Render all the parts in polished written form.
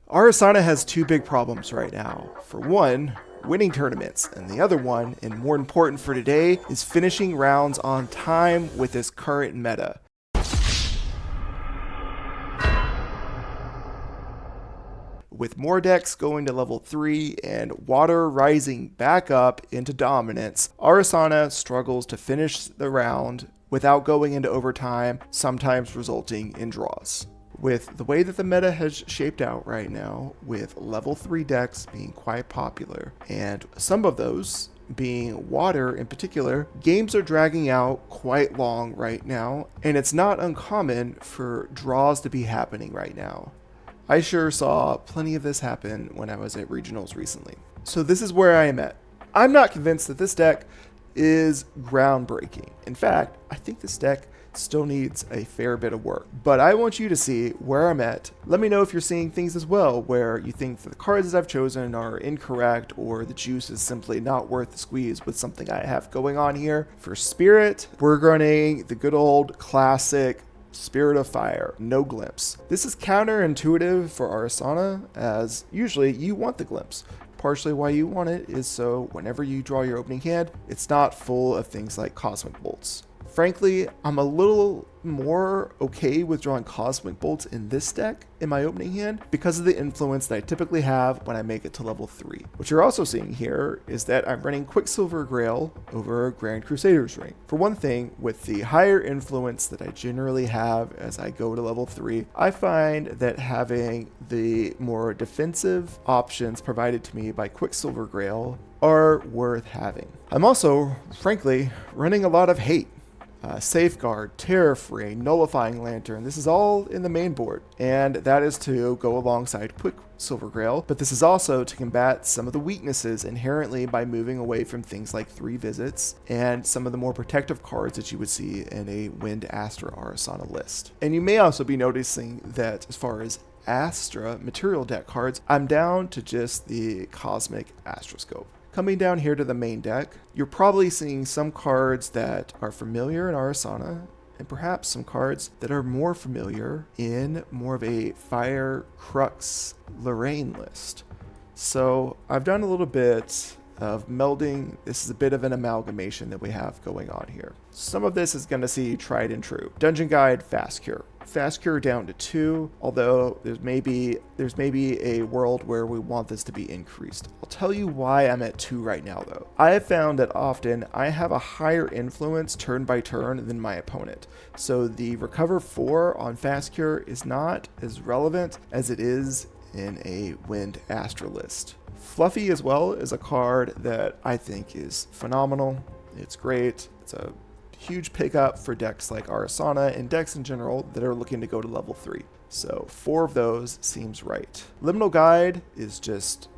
Arasana has two big problems right now. For one, winning tournaments, and the other one, and more important for today, is finishing rounds on time with this current meta. With more decks going to level 3 and water rising back up into dominance, Arasana struggles to finish the round without going into overtime, sometimes resulting in draws. With the way that the meta has shaped out right now, with level 3 decks being quite popular, and some of those being water in particular, games are dragging out quite long right now, and it's not uncommon for draws to be happening right now. I sure saw plenty of this happen when I was at regionals recently. So this is where I am at. I'm not convinced that this deck is groundbreaking. In fact, I think this deck still needs a fair bit of work. But I want you to see where I'm at. Let me know if you're seeing things as well where you think that the cards that I've chosen are incorrect or the juice is simply not worth the squeeze with something I have going on here. For Spirit, we're running the good old classic Spirit of Fire, no glimpse. This is counterintuitive for Arasana, as usually you want the glimpse. Partially why you want it is so whenever you draw your opening hand, it's not full of things like Cosmic Bolts. Frankly, I'm a little more okay with drawing Cosmic Bolts in this deck in my opening hand because of the influence that I typically have when I make it to level 3. What you're also seeing here is that I'm running Quicksilver Grail over Grand Crusader's Ring. For one thing, with the higher influence that I generally have as I go to level 3, I find that having the more defensive options provided to me by Quicksilver Grail are worth having. I'm also, frankly, running a lot of hate. Safeguard, Terror Free, Nullifying Lantern. This is all in the main board, and that is to go alongside Quicksilver Grail, but this is also to combat some of the weaknesses inherently by moving away from things like 3 visits and some of the more protective cards that you would see in a Wind Astra Arasana list. And you may also be noticing that as far as Astra material deck cards, I'm down to just the Cosmic Astroscope. Coming down here to the main deck, you're probably seeing some cards that are familiar in Arasana, and perhaps some cards that are more familiar in more of a Fire Crux Lorraine list. So I've done a little bit of melding. This is a bit of an amalgamation that we have going on here. Some of this is going to see tried and true. Dungeon Guide, Fast Cure. Fast Cure down to 2, although there's maybe a world where we want this to be increased. I'll tell you why I'm at 2 right now though. I have found that often I have a higher influence turn by turn than my opponent. So the Recover 4 on Fast Cure is not as relevant as it is in a Wind Astra list. Fluffy as well is a card that I think is phenomenal. It's great. It's a huge pickup for decks like Arasana and decks in general that are looking to go to level 3. So 4 of those seems right. Liminal Guide is just,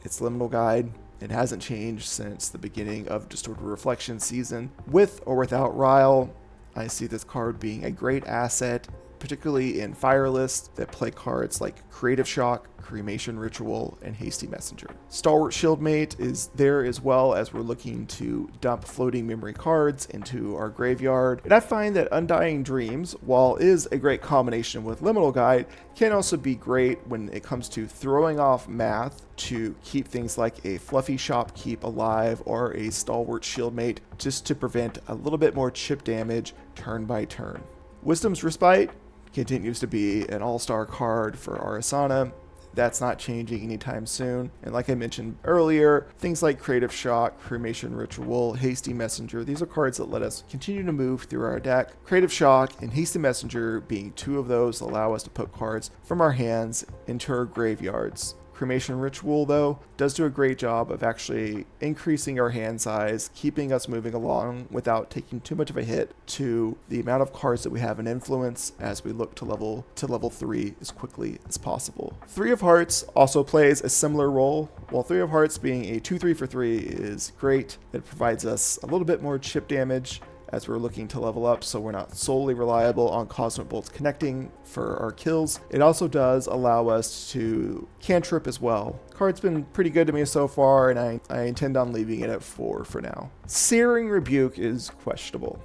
it's Liminal Guide. It hasn't changed since the beginning of Distorted Reflection season. With or without Ryle, I see this card being a great asset, particularly in fire lists that play cards like Creative Shock, Cremation Ritual, and Hasty Messenger. Stalwart Shieldmate is there as well as we're looking to dump floating memory cards into our graveyard. And I find that Undying Dreams, while is a great combination with Liminal Guide, can also be great when it comes to throwing off math to keep things like a Fluffy Shopkeep alive or a Stalwart Shieldmate just to prevent a little bit more chip damage turn by turn. Wisdom's Respite continues to be an all-star card for Arasana. That's not changing anytime soon. And like I mentioned earlier, things like Creative Shock, Cremation Ritual, Hasty Messenger, these are cards that let us continue to move through our deck. Creative Shock and Hasty Messenger being 2 of those allow us to put cards from our hands into our graveyards. Cremation Ritual, though, does do a great job of actually increasing our hand size, keeping us moving along without taking too much of a hit to the amount of cards that we have in influence as we look to level 3 as quickly as possible. 3 of Hearts also plays a similar role. While 3 of Hearts being a 2/3 for 3 is great, it provides us a little bit more chip damage as we're looking to level up, so we're not solely reliable on Cosmic Bolts connecting for our kills. It also does allow us to cantrip as well. Card's been pretty good to me so far, and I intend on leaving it at 4 for now. Searing Rebuke is questionable.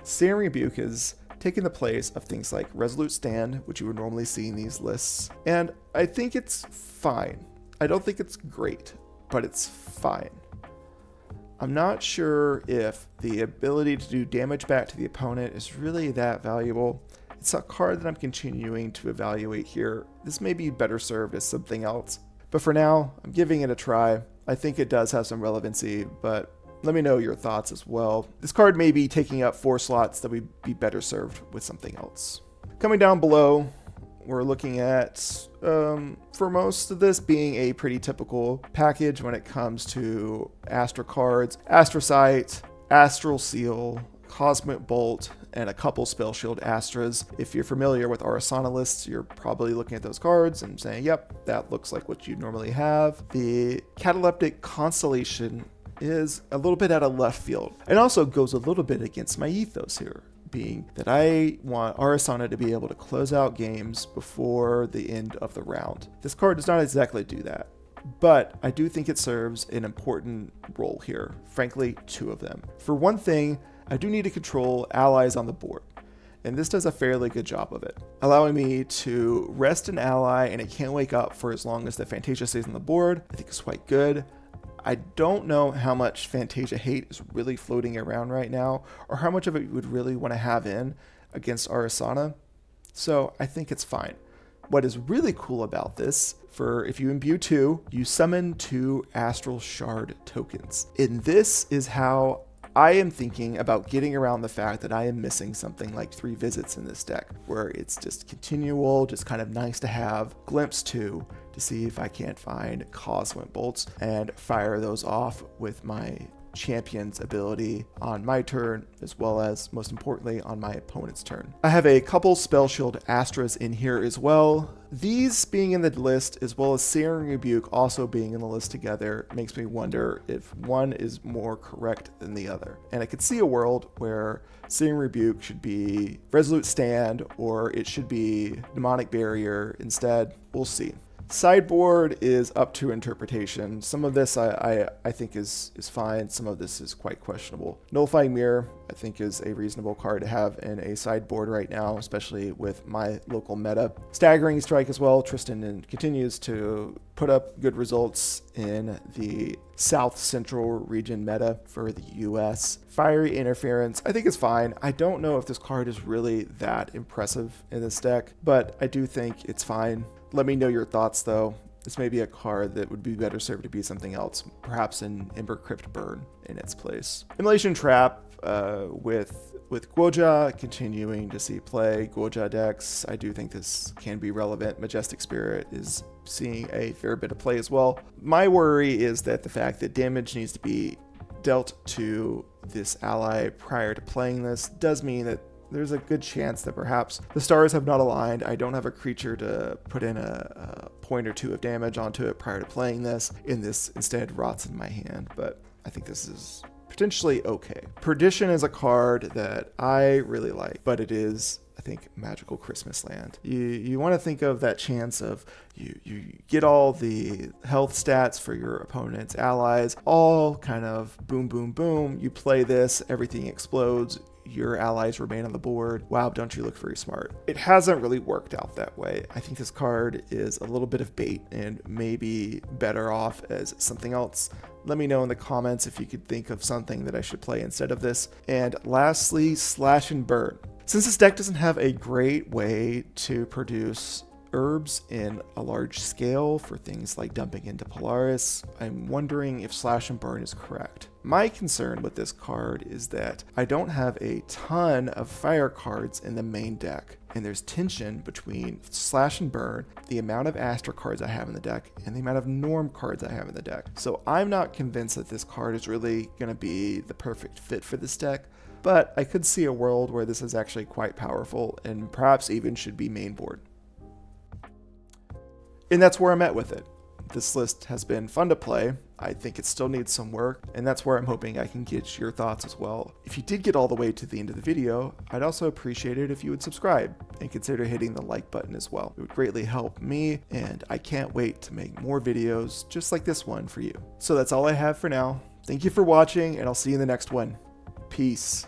Searing Rebuke is taking the place of things like Resolute Stand, which you would normally see in these lists. And I think it's fine. I don't think it's great, but it's fine. I'm not sure if the ability to do damage back to the opponent is really that valuable. It's a card that I'm continuing to evaluate here. This may be better served as something else. But for now, I'm giving it a try. I think it does have some relevancy, but let me know your thoughts as well. This card may be taking up 4 slots that would be better served with something else. Coming down below, we're looking at, for most of this being a pretty typical package when it comes to Astra cards. Astrasight, Astral Seal, Cosmic Bolt, and a couple Spell Shield Astras. If you're familiar with Arasana lists, you're probably looking at those cards and saying, yep, that looks like what you normally have. The Cataleptic Constellation is a little bit out of left field. It also goes a little bit against my ethos here, being that I want Arasana to be able to close out games before the end of the round. This card does not exactly do that, but I do think it serves an important role here. Frankly, 2 of them. For one thing, I do need to control allies on the board, and this does a fairly good job of it, allowing me to rest an ally and it can't wake up for as long as the Fantasia stays on the board. I think it's quite good. I don't know how much Fantasia hate is really floating around right now, or how much of it you would really want to have in against Arasana, so I think it's fine. What is really cool about this, for if you imbue 2, you summon 2 Astral Shard tokens. And this is how I am thinking about getting around the fact that I am missing something like 3 visits in this deck, where it's just continual, just kind of nice to have, glimpse 2 to see if I can't find Cosmic Bolts and fire those off with my champion's ability on my turn, as well as, most importantly, on my opponent's turn. I have a couple Spell Shield Astras in here as well. These being in the list, as well as Searing Rebuke also being in the list together, makes me wonder if one is more correct than the other. And I could see a world where Searing Rebuke should be Resolute Stand, or it should be Demonic Barrier instead. We'll see. Sideboard is up to interpretation. Some of this I think is fine. Some of this is quite questionable. Nullifying Mirror, I think, is a reasonable card to have in a sideboard right now, especially with my local meta. Staggering Strike as well. Tristan continues to put up good results in the South Central region meta for the US. Fiery Interference, I think it's fine. I don't know if this card is really that impressive in this deck, but I do think it's fine. Let me know your thoughts though. This may be a card that would be better served to be something else, perhaps an Ember Crypt Burn in its place. Immolation Trap with Guoja continuing to see play. Guoja decks, I do think this can be relevant. Majestic Spirit is seeing a fair bit of play as well. My worry is that the fact that damage needs to be dealt to this ally prior to playing this does mean that there's a good chance that perhaps the stars have not aligned. I don't have a creature to put in a point or 2 of damage onto it prior to playing this, and this instead rots in my hand, but I think this is potentially okay. Perdition is a card that I really like, but it is, I think, Magical Christmas Land. You want to think of that chance of you get all the health stats for your opponent's allies, all kind of boom, boom, boom. You play this, everything explodes. Your allies remain on the board. Wow, don't you look very smart. It hasn't really worked out that way. I think this card is a little bit of bait and maybe better off as something else. Let me know in the comments if you could think of something that I should play instead of this. And lastly, Slash and Burn. Since this deck doesn't have a great way to produce herbs in a large scale for things like dumping into Polaris, I'm wondering if Slash and Burn is correct. My concern with this card is that I don't have a ton of fire cards in the main deck, and there's tension between Slash and Burn, the amount of Astra cards I have in the deck, and the amount of Norm cards I have in the deck. So I'm not convinced that this card is really going to be the perfect fit for this deck, but I could see a world where this is actually quite powerful and perhaps even should be main board. And that's where I'm at with it. This list has been fun to play. I think it still needs some work, and that's where I'm hoping I can get your thoughts as well. If you did get all the way to the end of the video, I'd also appreciate it if you would subscribe and consider hitting the like button as well. It would greatly help me, and I can't wait to make more videos just like this one for you. So that's all I have for now. Thank you for watching, and I'll see you in the next one. Peace.